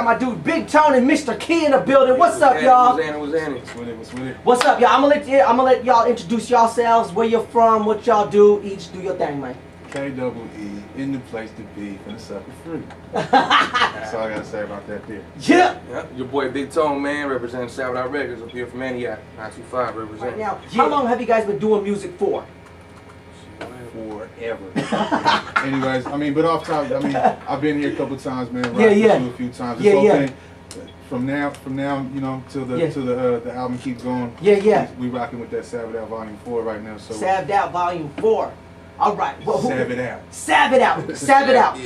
got my dude Big Tone and Mr. Key in the building. What's up, y'all? What's up, y'all? I'm gonna let y'all introduce yourselves, where you're from, what y'all do. Each do your thing, man. K-double-E, in the place to be, finna suck it free. That's all I gotta say about that there. Yeah. Yep. Your boy Big Tone, man, representing South Out Records up here from Antioch, 925 representing. Right now, how long have you guys been doing music for? Forever. Anyways, I mean, but off top, I mean, I've been here a couple times, man. Yeah, yeah. A few times. This whole thing, from now, you know, till the album keeps going. Yeah, yeah. We rocking with that Savage Out Volume 4 right now. So Savage Out Volume 4. All right. Well, Savage Out. Savage Out. Savage Out.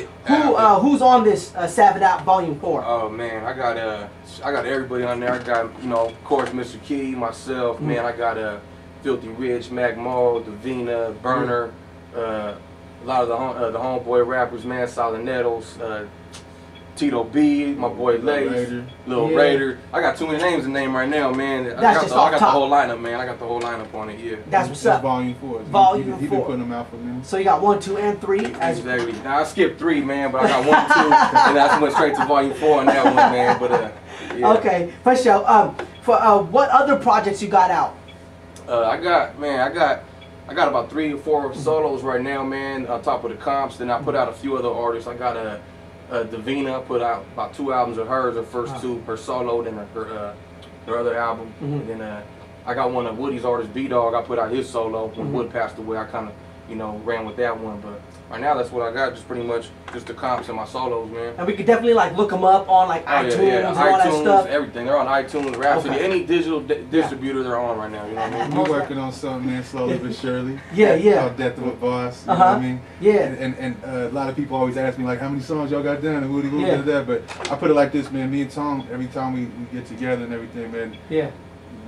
Who's on this Savage Out Volume 4? Oh man, I got everybody on there. I got, you know, of course, Mr. Key, myself, man. I got Filthy Rich, Mac Maul, Davina, Burner, a lot of the homeboy rappers, man. Solid Nettles, Tito B, my boy Lace, Lil Raider. I got too many names to name right now, man. I got the whole lineup, man. I got the whole lineup on it, yeah. That's what's up. Volume 4. Volume 4. He been putting them out for me. So you got 1, 2, and 3. Exactly. Now I skipped 3, man, but I got 1, 2, and I went straight to Volume 4 on that one, man. But yeah. Okay, for sure. What other projects you got out? I got about 3 or 4 solos right now, man, on top of the comps. Then I put out a few other artists. I got Davina put out about 2 albums of hers, her first 2, her solo, then her other album. And then I got one of Woody's artists, B-Dog. I put out his solo. When Wood passed away, I kind of, you know, ran with that one. But right now, that's what I got, just pretty much just the comps and my solos, man. And we could definitely like look them up on like iTunes and all that stuff. Everything. They're on iTunes, Rhapsody, any digital distributor they're on right now. You know what I mean? We're working on something, man, slowly but surely. Yeah. Called Death of a Boss. You know what I mean? Yeah. And a lot of people always ask me like, how many songs y'all got done and Woody did that. But I put it like this, man. Me and Tom, every time we get together and everything, man. Yeah.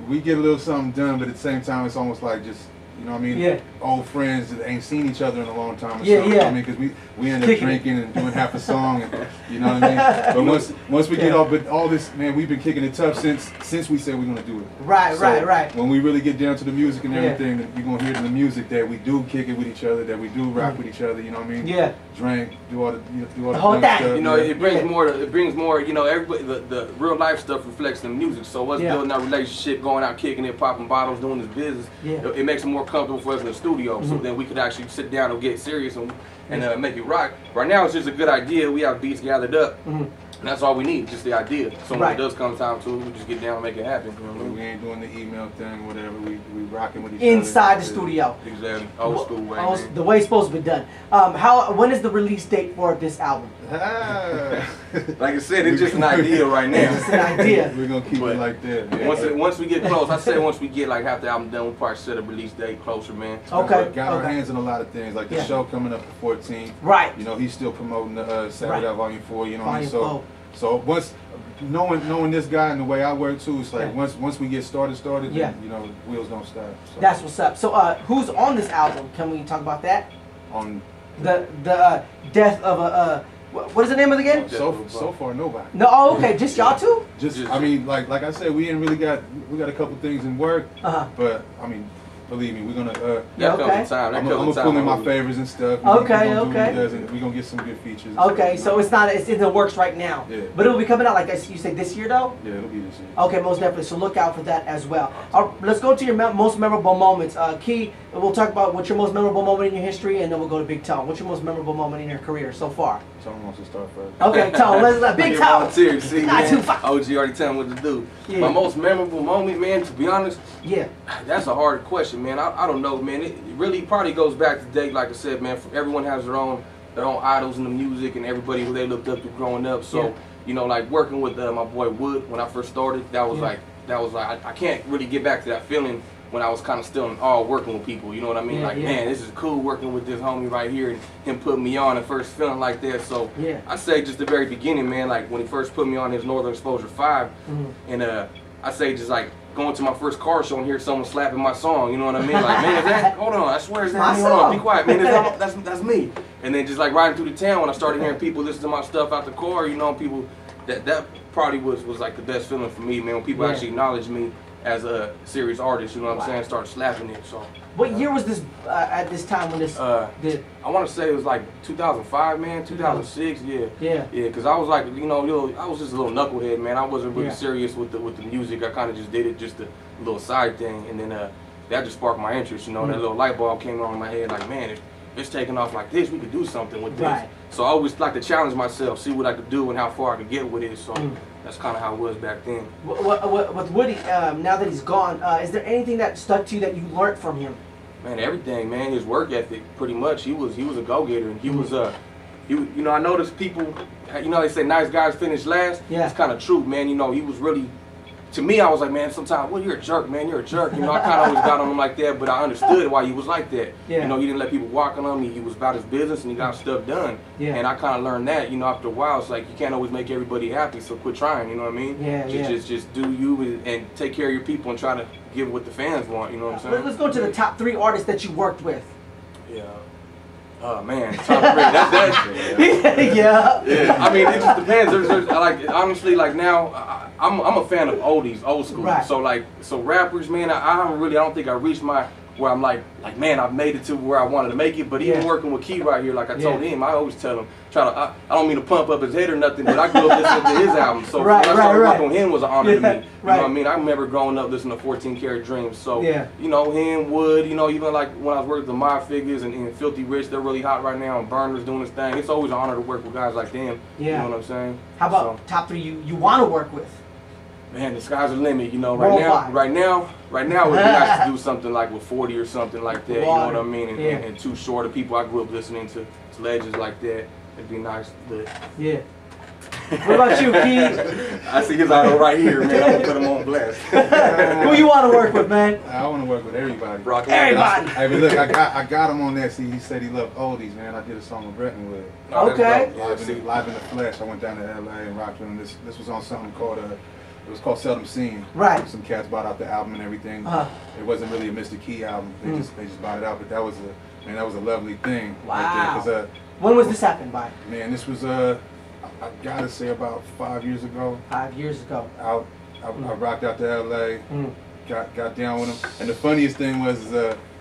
We get a little something done, but at the same time, it's almost like just, you know what I mean? Yeah. Old friends that ain't seen each other in a long time or yeah, something. yeah. I mean, because we end up drinking and doing half a song, and you know what I mean? But once we get off, but all this, man, we've been kicking it tough since we said we're gonna do it. Right, right. When we really get down to the music and everything, you're gonna hear in the music that we do kick it with each other, that we do rock with each other. You know what I mean? Yeah. Drink, do all the whole thing. stuff. You know, it brings more. You know, everybody, the real life stuff reflects in the music. So us building our relationship, going out kicking it, popping bottles, doing this business, it makes it more comfortable for us in the studio. So then we could actually sit down and get serious and make it rock. Right now, it's just a good idea. We have beats gathered up. And that's all we need, just the idea. So when it does come time to it, we just get down and make it happen. You know what I mean? We ain't doing the email thing, whatever. We rocking with each inside other. the studio. Exactly. Old school way. The way it's supposed to be done. When is the release date for this album? Like I said, it's just an idea right now. It's just an idea. We're gonna keep it like that. Man. Once we get close, I say once we get like half the album done, we'll probably set a release date closer, man. Okay. Got our hands on a lot of things, like the show coming up the 14th. Right. You know, he's still promoting the Savage Out Volume 4. You know what I mean? So once knowing this guy and the way I work too, it's like once we get started, then, you know, wheels don't stop. So. That's what's up. So who's on this album? Can we talk about that? On the death of a what is the name of it again? So far nobody. No, oh, okay, just y'all two? Just I mean, like I said, we got a couple things in work, but I mean, believe me, we're gonna I'm gonna pull in my favors and stuff. Okay. We're gonna get some good features. Okay, so it's in the works right now. Yeah. But it'll be coming out like you say this year though? Yeah, it'll be this year. Okay, most definitely. So look out for that as well. Let's go to your most memorable moments. Key, we'll talk about what's your most memorable moment in your history, and then we'll go to Big Tone. What's your most memorable moment in your career so far? Tone wants to start first. Okay, Tone. Let's Big Tone. See, man, OG already telling me what to do. Yeah. My most memorable moment, man, to be honest, yeah, that's a hard question, man. I don't know, man. It really probably goes back to the day, like I said, man. Everyone has their own idols in the music and everybody who they looked up to growing up. So you know, like working with my boy Wood when I first started, that was like I can't really get back to that feeling when I was kind of still in awe working with people. You know what I mean? Man, this is cool working with this homie right here and him putting me on and first feeling like that. So I say just the very beginning, man, like when he first put me on his Northern Exposure 5, and I say just like going to my first car show and hear someone slapping my song, you know what I mean? Like, man, is that, hold on, I swear it's not me, hold on, be quiet, man, that's me. And then just like riding through the town when I started hearing people listen to my stuff out the car, you know, people, that probably was like the best feeling for me, man, when people actually acknowledge me as a serious artist. You know what I'm saying? Started slapping it. So. What year was this at this time when this did? I want to say it was like 2005, man, 2006, yeah. Yeah. Yeah, because I was like, you know, I was just a little knucklehead, man. I wasn't really serious with the music. I kind of just did it just a little side thing, and then that just sparked my interest, you know. That little light bulb came on in my head, like, man, if it's taking off like this, we could do something with this. Right. So I always like to challenge myself, see what I could do and how far I could get with it. So that's kind of how it was back then. With Woody, now that he's gone, is there anything that stuck to you that you learned from him? Man, everything, man. His work ethic, pretty much. He was a go-getter, and he was you know, I noticed people, you know, they say nice guys finish last. Yeah. It's kind of true, man. You know, he was really. To me, I was like, man, sometimes, well, you're a jerk, man. You're a jerk. You know, I kind of always got on him like that, but I understood why he was like that. Yeah. You know, he didn't let people walk on him. He was about his business, and he got stuff done. Yeah. And I kind of learned that, you know, after a while. It's like you can't always make everybody happy, so quit trying. You know what I mean? Yeah, just do you and take care of your people and try to give what the fans want. You know what I'm saying? Let's go to the top 3 artists that you worked with. Yeah. Oh man, top 3. That's Yeah. Yeah. I mean, it just depends. There's like honestly, like now, I'm a fan of oldies, old school. Right. So rappers, man, I don't think I reached where I'm like man, I've made it to where I wanted to make it. But even working with Key right here, like I told him, I always tell him, I don't mean to pump up his head or nothing, but I grew up listening to his album. So when I started working with him was an honor to me. You know what I mean? I remember growing up listening to 14 Karat Dreams. So you know, him, Wood, you know, even like when I was working with the My Figures and Filthy Rich, they're really hot right now, and Burner's doing his thing. It's always an honor to work with guys like them. Yeah. You know what I'm saying? How about top 3 you want to work with? Man, the sky's the limit, you know. Right now, it would be nice to do something like with 40 or something like that. You know what I mean? And Too Short, of people I grew up listening to legends like that. It'd be nice. But yeah. What about you, Key? I see his idol right here, man. I'm gonna put him on blast. Who you want to work with, man? I want to work with everybody. Everybody. I mean, look, I got him on that. See, he said he loved oldies, man. I did a song with Brettonwood. Okay. Live in the flesh. I went down to LA and rocked with him. This was on something called it was called Seldom Seen. Right. Some cats bought out the album and everything. It wasn't really a Mr. Key album. They just bought it out. But that was a lovely thing. Wow. Right there, when was this happened by? Man, this was I gotta say about 5 years ago. 5 years ago. I rocked out to LA. Got down with him. And the funniest thing was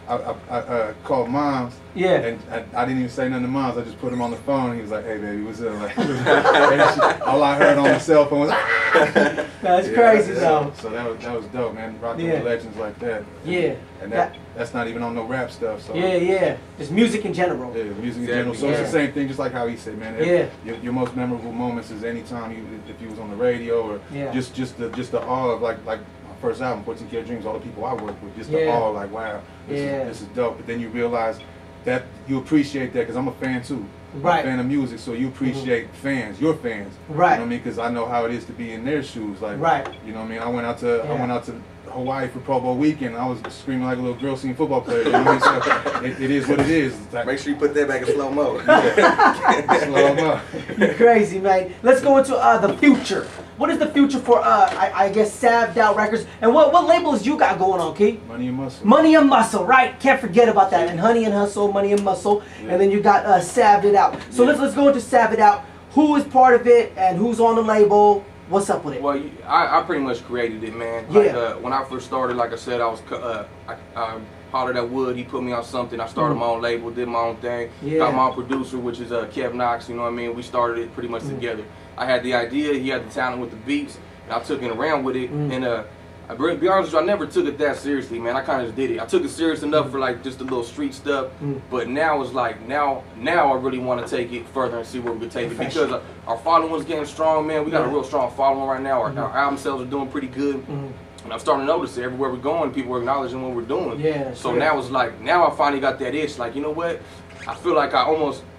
I called Moms. Yeah. And I didn't even say nothing to Moms. I just put him on the phone. And he was like, "Hey, baby, what's up?" Like, all I heard on the cell phone was, "Ah!" That's crazy, though. So that was dope, man. Rocking with legends like that. Yeah. And that's not even on no rap stuff. So. Yeah. Just music in general. Yeah, music in general. So it's the same thing, just like how he said, man. Your most memorable moments is anytime if you was on the radio or just the awe of like first album, 14 Karat Dreams, all the people I worked with, just the awe, like, wow, this is dope. But then you realize that you appreciate that, because I'm a fan too. Right. I'm a fan of music, so you appreciate fans, your fans. Right. You know what I mean? Because I know how it is to be in their shoes. Like, you know what I mean? I went out to Hawaii for Pro Bowl weekend. I was screaming like a little girl seeing football player. You know what I mean? So it is what it is. Like, make sure you put that back in slow mo. Slow mo. You're crazy, man. Let's go into the future. What is the future for I guess Saved Out Records, and what labels you got going on, Key? Money and Muscle. Money and Muscle, right? Can't forget about that. And Honey and Hustle, Money and Muscle, and then you got Saved It Out. So let's go into Saved It Out. Who is part of it and who's on the label? What's up with it? Well, I pretty much created it, man. Like, when I first started, like I said, I hollered at Wood. He put me on something. I started my own label, did my own thing. Got my own producer, which is Kev Knox. You know what I mean? We started it pretty much together. I had the idea. He had the talent with the beats, and I took it around with it. And I be honest with you, I never took it that seriously, man. I kind of just did it. I took it serious enough for like just a little street stuff, but now it's like now I really want to take it further and see where we can take it, because our following's getting strong, man. We got a real strong following right now. Our album sales are doing pretty good. And I'm starting to notice it everywhere we're going. People are acknowledging what we're doing. So now it's like, now I finally got that itch. Like, you know what? I feel like I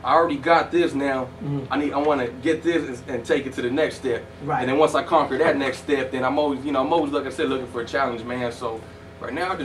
already got this now. I want to get this and take it to the next step. And then once I conquer that next step, then I'm always, like I said, looking for a challenge, man. So right now,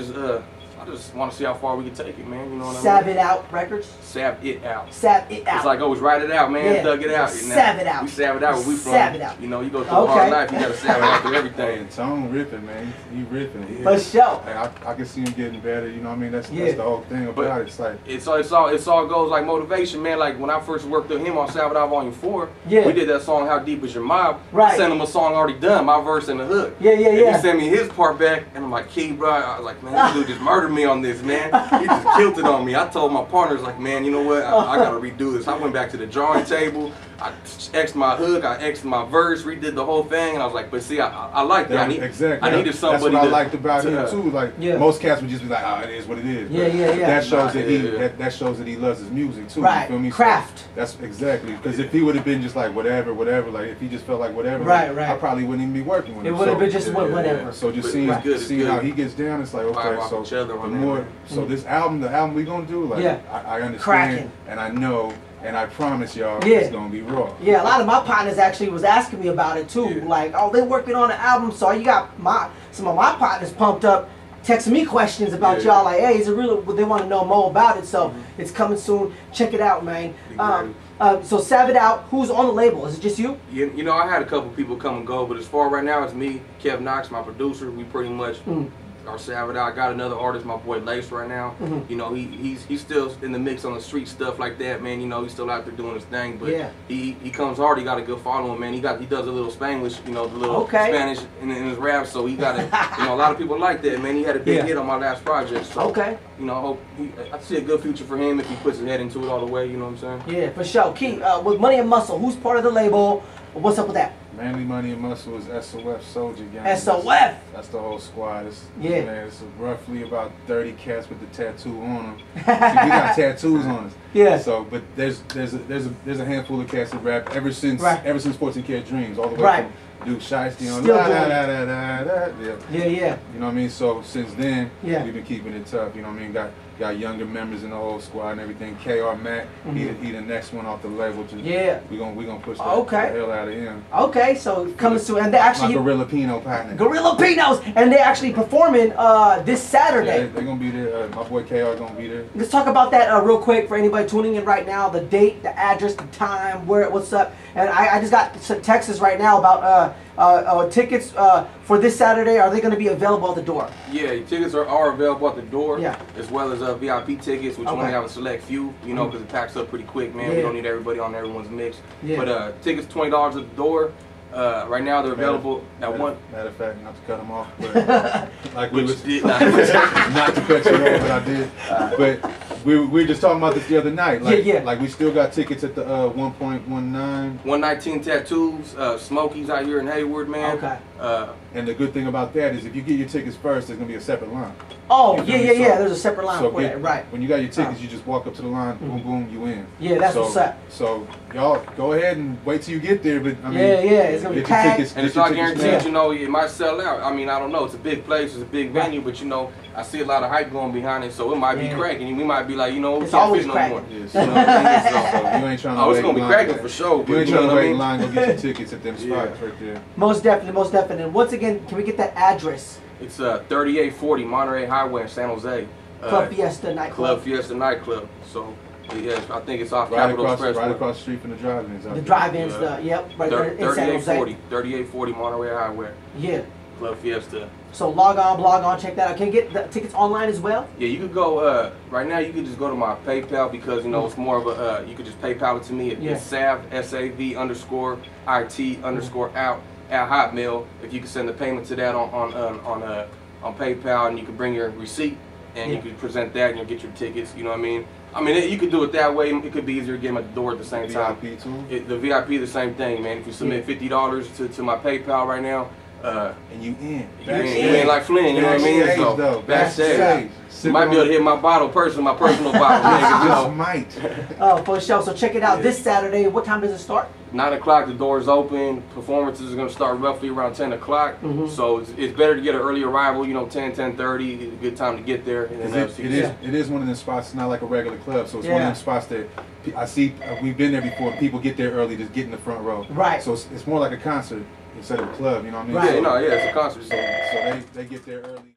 I just want to see how far we can take it, man. You know what I mean? Sav It Out Records? Sav It Out. Sav It Out. It's like always write it out, man. Thug it out. Sav it out. We sav it out where we from. Sav it out. You know, you go through a hard life, you got to sav it out through everything. And Tone ripping, man. He ripping. For sure. I can see him getting better. You know what I mean? That's the whole thing about it. It's like it's all goes like motivation, man. Like when I first worked with him on Sav It Out Volume 4, we did that song How Deep Is Your Mob. Right. Sent him a song already done, my verse and the hook. Yeah. And he sent me his part back, and I'm like, Key, bro. I was like, man, this dude just murdered me on this, man. He just killed it on me. I told my partners, like, man, you know what? I gotta redo this. I went back to the drawing table. I X'd my hook, I X'd my verse, redid the whole thing, and I was like, but see, I like that. Exactly. I needed somebody. That's what I liked about him too. Like most cats would just be like, oh, it is what it is. Yeah. That shows that shows that he loves his music too. Right. You feel me? Craft. So that's exactly, because if he would have been just like whatever, like if he just felt like whatever, right. I probably wouldn't even be working with him. It would have been just whatever. So just seeing how he gets down, it's like okay, so the more, so this album, the album we gonna do, like I understand cracking. And I know. And I promise y'all, it's gonna be raw. Yeah, a lot of my partners actually was asking me about it too. Like, oh, they're working on an album, so you got some of my partners pumped up, texting me questions about y'all. Like, hey, is it really? They want to know more about it. So it's coming soon. Check it out, man. So Sav It Out. Who's on the label? Is it just you? You know, I had a couple people come and go, but as far right now, it's me, Kev Knox, my producer. We pretty much. Our Sav It Out. I got another artist, my boy Lace, right now. You know, he's still in the mix on the street stuff like that, man. You know, he's still out there doing his thing, but he comes hard. He got a good following, man. He does a little Spanglish, you know, the little Spanish in his rap. So he got you know, a lot of people like that, man. He had a big hit on my last project. So, you know, I see a good future for him if he puts his head into it all the way. You know what I'm saying? Yeah, for sure. Key, with Money and Muscle, who's part of the label? What's up with that? Mainly Money and Muscle is SOF Soldier Gang. SOF? That's the whole squad. It's, man, it's roughly about 30 cats with the tattoo on them. See, we got tattoos on us. So, but there's a handful of cats that rap ever since 14 Karat Dreams, all the way from Duke Shiesty on You know what I mean? So since then, we've been keeping it tough. You know what I mean? Got younger members in the whole squad and everything. KR Mac, he the next one off the label. We gonna push the hell out of him. Okay, so coming soon, and they actually my Gorilla Pino partner. Gorilla Pinos, and they actually performing this Saturday. Yeah, they're gonna be there. My boy KR gonna be there. Let's talk about that real quick for anybody tuning in right now. The date, the address, the time, what's up. And I just got some texts right now about tickets for this Saturday. Are they going to be available at the door? Yeah, tickets are available at the door, as well as VIP tickets, which only have a select few, you know, because it packs up pretty quick, man. We don't need everybody on everyone's mix. But tickets $20 at the door. Right now they're available at one. Matter of fact, not to cut them off, but like we was not to cut you off, but I did. But we were just talking about this the other night. Like we still got tickets at the 1.19. 119 Tattoos, Smokies out here in Hayward, man. And the good thing about that is if you get your tickets first, there's gonna be a separate line. Oh, yeah. There's a separate line for that, right? When you got your tickets, you just walk up to the line, boom, boom, you in. Yeah, that's what's up. So y'all go ahead and wait till you get there, but I mean, it's gonna be packed. And it's not guaranteed, you know, it might sell out. I mean, I don't know. It's a big place, it's a big venue, but you know, I see a lot of hype going behind it, so it might be cracking. We might be like, you know, we can't fit no more. You know what I mean? You ain't trying to it's gonna be cracking for sure. You ain't trying to wait in line, go get your tickets at them spots right there. Most definitely. And once again, can we get that address? It's 3840 Monterey Highway in San Jose. Club Fiesta nightclub. Club Fiesta nightclub. So, yeah, I think it's off Capitol Express. Right across the street from the drive-ins. The drive-ins, right there in San Jose. 3840 Monterey Highway. Yeah. Club Fiesta. So log on, blog on, check that out. Can you get the tickets online as well? Yeah, you could go, right now you could just go to my PayPal because, you know, it's more of a, you could just PayPal it to me. It's Sav, SAV _ IT _ out at Hotmail. If you can send the payment to that on PayPal, and you can bring your receipt and you can present that and you'll get your tickets. You know what I mean? I mean, you could do it that way. It could be easier to get them at the door at the same time. VIP too? The VIP, the same thing, man. If you submit $50 to my PayPal right now, and you in. You in like Flynn, you know what I mean? So, backstage. You might be able to hit my bottle my personal bottle. Just might. Oh, for sure. So check it out this Saturday. What time does it start? 9 o'clock, the doors open. Performances are going to start roughly around 10 o'clock. So it's better to get an early arrival, you know, 10:30. It's a good time to get there. And then it is one of them spots. It's not like a regular club, so it's one of them spots that I see. We've been there before. People get there early to get in the front row. Right. So it's more like a concert instead of a club. You know what I mean? Right. So, it's a concert. So they get there early.